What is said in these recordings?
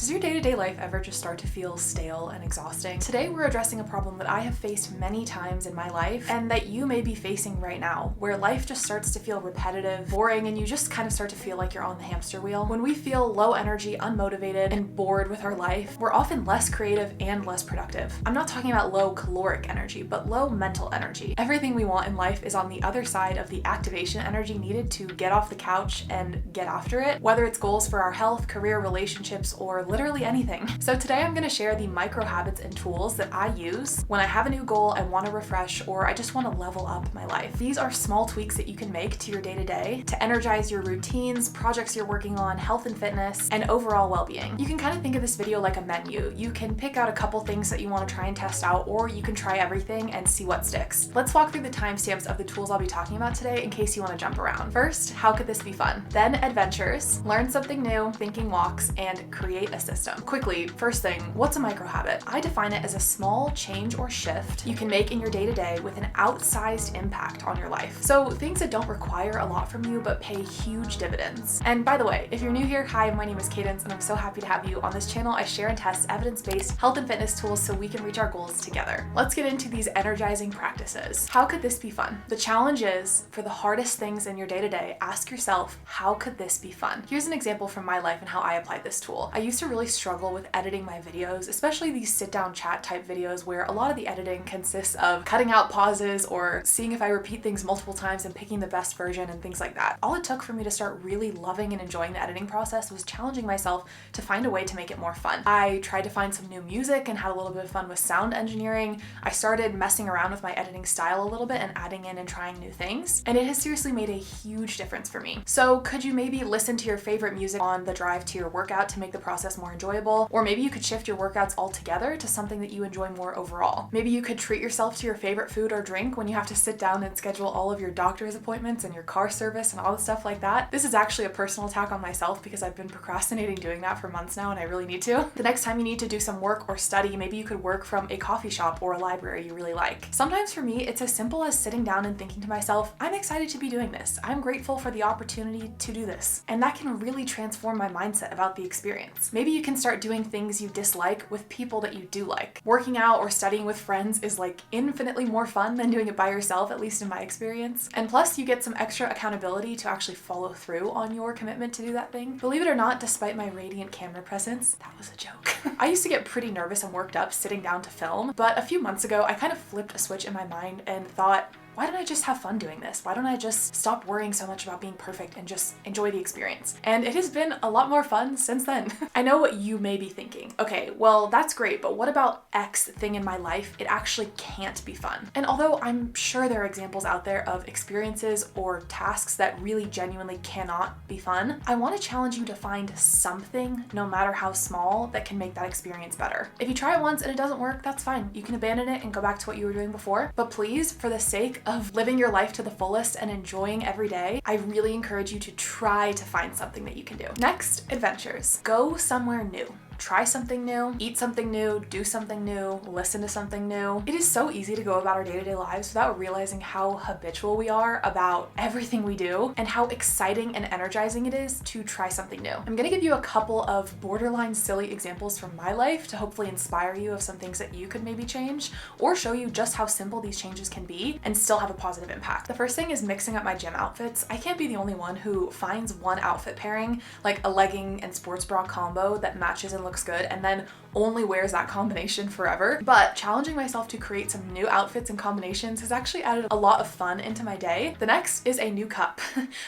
Does your day-to-day life ever just start to feel stale and exhausting? Today we're addressing a problem that I have faced many times in my life and that you may be facing right now, where life just starts to feel repetitive, boring, and you just kind of start to feel like you're on the hamster wheel. When we feel low energy, unmotivated, and bored with our life, we're often less creative and less productive. I'm not talking about low caloric energy, but low mental energy. Everything we want in life is on the other side of the activation energy needed to get off the couch and get after it, whether it's goals for our health, career, relationships, or literally anything. So today I'm going to share the micro habits and tools that I use when I have a new goal, I want to refresh, or I just want to level up my life. These are small tweaks that you can make to your day-to-day to energize your routines, projects you're working on, health and fitness, and overall well-being. You can kind of think of this video like a menu. You can pick out a couple things that you want to try and test out, or you can try everything and see what sticks. Let's walk through the timestamps of the tools I'll be talking about today in case you want to jump around. First, how could this be fun? Then adventures, learn something new, thinking walks, and create a system. Quickly, first thing, what's a micro habit? I define it as a small change or shift you can make in your day-to-day with an outsized impact on your life. So things that don't require a lot from you but pay huge dividends. And by the way, if you're new here, hi, my name is Cadence and I'm so happy to have you on this channel. I share and test evidence-based health and fitness tools so we can reach our goals together. Let's get into these energizing practices. How could this be fun? The challenge is, for the hardest things in your day-to-day, ask yourself, how could this be fun? Here's an example from my life and how I applied this tool. I used to really struggle with editing my videos, especially these sit-down chat type videos where a lot of the editing consists of cutting out pauses or seeing if I repeat things multiple times and picking the best version and things like that. All it took for me to start really loving and enjoying the editing process was challenging myself to find a way to make it more fun. I tried to find some new music and had a little bit of fun with sound engineering. I started messing around with my editing style a little bit and adding in and trying new things, and it has seriously made a huge difference for me. So could you maybe listen to your favorite music on the drive to your workout to make the process more enjoyable? Or maybe you could shift your workouts altogether to something that you enjoy more overall. Maybe you could treat yourself to your favorite food or drink when you have to sit down and schedule all of your doctor's appointments and your car service and all the stuff like that. This is actually a personal attack on myself because I've been procrastinating doing that for months now and I really need to. The next time you need to do some work or study, maybe you could work from a coffee shop or a library you really like. Sometimes for me, it's as simple as sitting down and thinking to myself, I'm excited to be doing this. I'm grateful for the opportunity to do this. And that can really transform my mindset about the experience. Maybe you can start doing things you dislike with people that you do like. Working out or studying with friends is like infinitely more fun than doing it by yourself, at least in my experience. And plus you get some extra accountability to actually follow through on your commitment to do that thing. Believe it or not, despite my radiant camera presence, that was a joke. I used to get pretty nervous and worked up sitting down to film, but a few months ago I kind of flipped a switch in my mind and thought, why don't I just have fun doing this? Why don't I just stop worrying so much about being perfect and just enjoy the experience? And it has been a lot more fun since then. I know what you may be thinking. Okay, well, that's great, but what about X thing in my life? It actually can't be fun. And although I'm sure there are examples out there of experiences or tasks that really genuinely cannot be fun, I want to challenge you to find something, no matter how small, that can make that experience better. If you try it once and it doesn't work, that's fine. You can abandon it and go back to what you were doing before. But please, for the sake of living your life to the fullest and enjoying every day, I really encourage you to try to find something that you can do. Next, adventures. Go somewhere new. Try something new, eat something new, do something new, listen to something new. It is so easy to go about our day-to-day lives without realizing how habitual we are about everything we do and how exciting and energizing it is to try something new. I'm gonna give you a couple of borderline silly examples from my life to hopefully inspire you of some things that you could maybe change or show you just how simple these changes can be and still have a positive impact. The first thing is mixing up my gym outfits. I can't be the only one who finds one outfit pairing, like a legging and sports bra combo that matches and looks good and then only wears that combination forever. But challenging myself to create some new outfits and combinations has actually added a lot of fun into my day. The next is a new cup.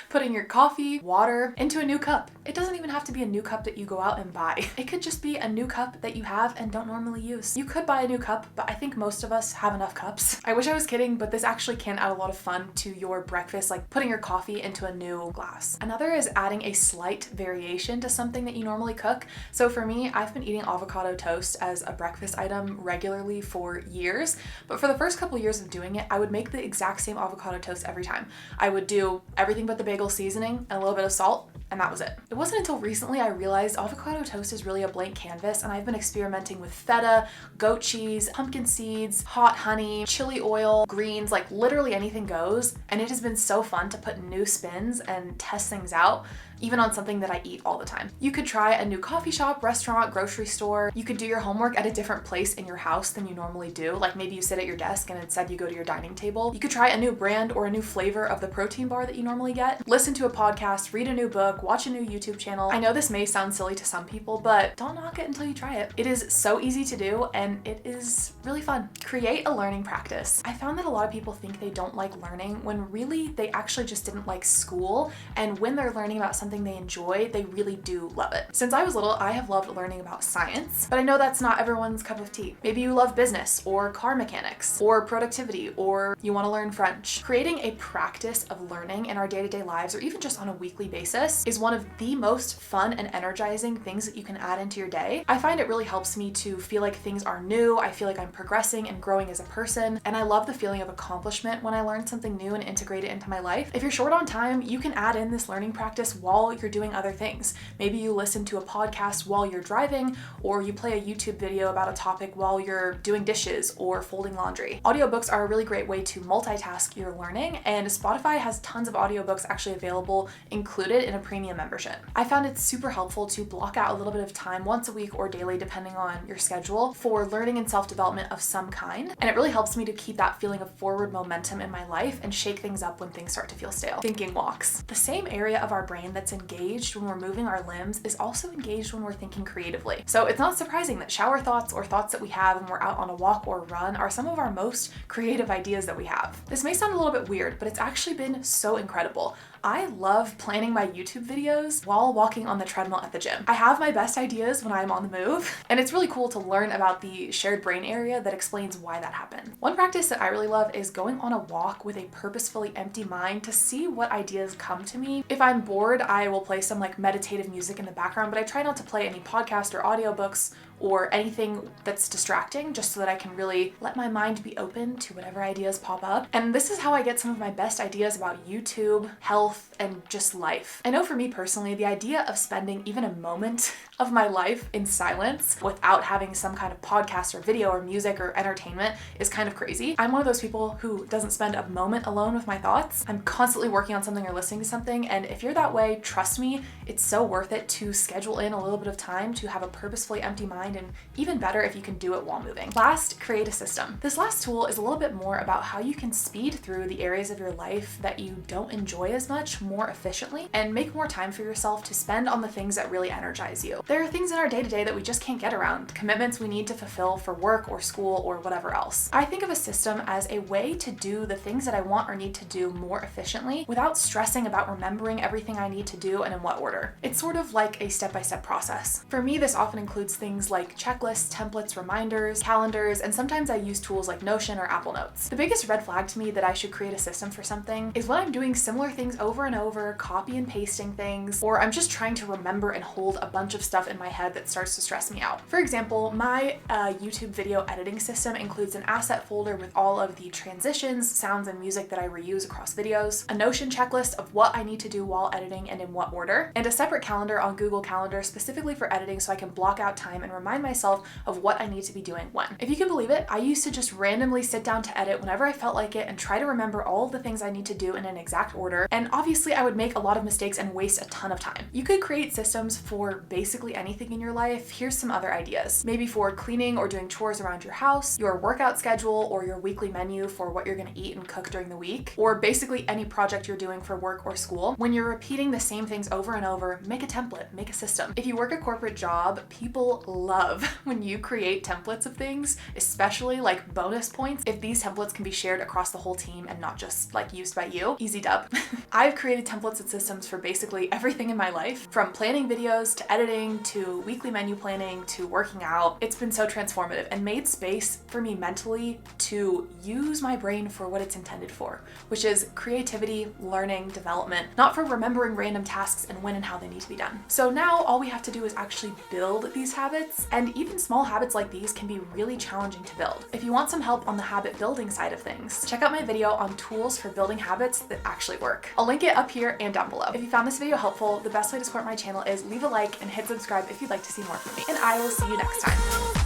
Putting your coffee, water into a new cup. It doesn't even have to be a new cup that you go out and buy. It could just be a new cup that you have and don't normally use. You could buy a new cup, but I think most of us have enough cups. I wish I was kidding, but this actually can add a lot of fun to your breakfast, like putting your coffee into a new glass. Another is adding a slight variation to something that you normally cook. So for me, I've been eating avocado toast as a breakfast item regularly for years, but for the first couple years of doing it, I would make the exact same avocado toast every time. I would do everything but the bagel seasoning and a little bit of salt, and that was it. It wasn't until recently I realized avocado toast is really a blank canvas, and I've been experimenting with feta, goat cheese, pumpkin seeds, hot honey, chili oil, greens, like literally anything goes, and it has been so fun to put new spins and test things out. even on something that I eat all the time. You could try a new coffee shop, restaurant, grocery store. You could do your homework at a different place in your house than you normally do. Like maybe you sit at your desk and instead you go to your dining table. You could try a new brand or a new flavor of the protein bar that you normally get. Listen to a podcast, read a new book, watch a new YouTube channel. I know this may sound silly to some people, but don't knock it until you try it. It is so easy to do and it is really fun. Create a learning practice. I found that a lot of people think they don't like learning when really they actually just didn't like school, and when they're learning about something they enjoy, they really do love it. Since I was little, I have loved learning about science, but I know that's not everyone's cup of tea. Maybe you love business or car mechanics or productivity, or you want to learn French. Creating a practice of learning in our day-to-day lives, or even just on a weekly basis, is one of the most fun and energizing things that you can add into your day. I find it really helps me to feel like things are new. I feel like I'm progressing and growing as a person, and I love the feeling of accomplishment when I learn something new and integrate it into my life. If you're short on time, you can add in this learning practice while you're doing other things. Maybe you listen to a podcast while you're driving, or you play a YouTube video about a topic while you're doing dishes or folding laundry. Audiobooks are a really great way to multitask your learning, and Spotify has tons of audiobooks actually available included in a premium membership. I found it super helpful to block out a little bit of time once a week or daily, depending on your schedule, for learning and self-development of some kind, and it really helps me to keep that feeling of forward momentum in my life and shake things up when things start to feel stale. Thinking walks. The same area of our brain that's engaged when we're moving our limbs is also engaged when we're thinking creatively. So it's not surprising that shower thoughts or thoughts that we have when we're out on a walk or run are some of our most creative ideas that we have. This may sound a little bit weird, but it's actually been so incredible. I love planning my YouTube videos while walking on the treadmill at the gym. I have my best ideas when I'm on the move, and it's really cool to learn about the shared brain area that explains why that happened. One practice that I really love is going on a walk with a purposefully empty mind to see what ideas come to me. If I'm bored, I will play some like meditative music in the background, but I try not to play any podcast or audiobooks or anything that's distracting, just so that I can really let my mind be open to whatever ideas pop up. And this is how I get some of my best ideas about YouTube, health, and just life. I know for me personally, the idea of spending even a moment of my life in silence without having some kind of podcast or video or music or entertainment is kind of crazy. I'm one of those people who doesn't spend a moment alone with my thoughts. I'm constantly working on something or listening to something, and if you're that way, trust me, it's so worth it to schedule in a little bit of time to have a purposefully empty mind, and even better if you can do it while moving. Last, create a system. This last tool is a little bit more about how you can speed through the areas of your life that you don't enjoy as much more efficiently and make more time for yourself to spend on the things that really energize you. There are things in our day-to-day that we just can't get around, commitments we need to fulfill for work or school or whatever else. I think of a system as a way to do the things that I want or need to do more efficiently without stressing about remembering everything I need to do and in what order. It's sort of like a step-by-step process. For me, this often includes things like checklists, templates, reminders, calendars, and sometimes I use tools like Notion or Apple Notes. The biggest red flag to me that I should create a system for something is when I'm doing similar things over and over, copy and pasting things, or I'm just trying to remember and hold a bunch of stuff in my head that starts to stress me out. For example, my YouTube video editing system includes an asset folder with all of the transitions, sounds, and music that I reuse across videos, a Notion checklist of what I need to do while editing and in what order, and a separate calendar on Google Calendar specifically for editing so I can block out time and remind myself of what I need to be doing when. If you can believe it, I used to just randomly sit down to edit whenever I felt like it and try to remember all of the things I need to do in an exact order, and obviously I would make a lot of mistakes and waste a ton of time. You could create systems for basically anything in your life. Here's some other ideas. Maybe for cleaning or doing chores around your house, your workout schedule, or your weekly menu for what you're gonna eat and cook during the week, or basically any project you're doing for work or school. When you're repeating the same things over and over, make a template, make a system. If you work a corporate job, people love when you create templates of things, especially like bonus points, if these templates can be shared across the whole team and not just like used by you. Easy dub. I've created templates and systems for basically everything in my life, from planning videos to editing to weekly menu planning to working out. It's been so transformative and made space for me mentally to use my brain for what it's intended for, which is creativity, learning, development, not for remembering random tasks and when and how they need to be done. So now all we have to do is actually build these habits, and even small habits like these can be really challenging to build. If you want some help on the habit building side of things, check out my video on tools for building habits that actually work. I'll link it up here and down below. If you found this video helpful, the best way to support my channel is leave a like and hit subscribe if you'd like to see more from me. And I will see you next time.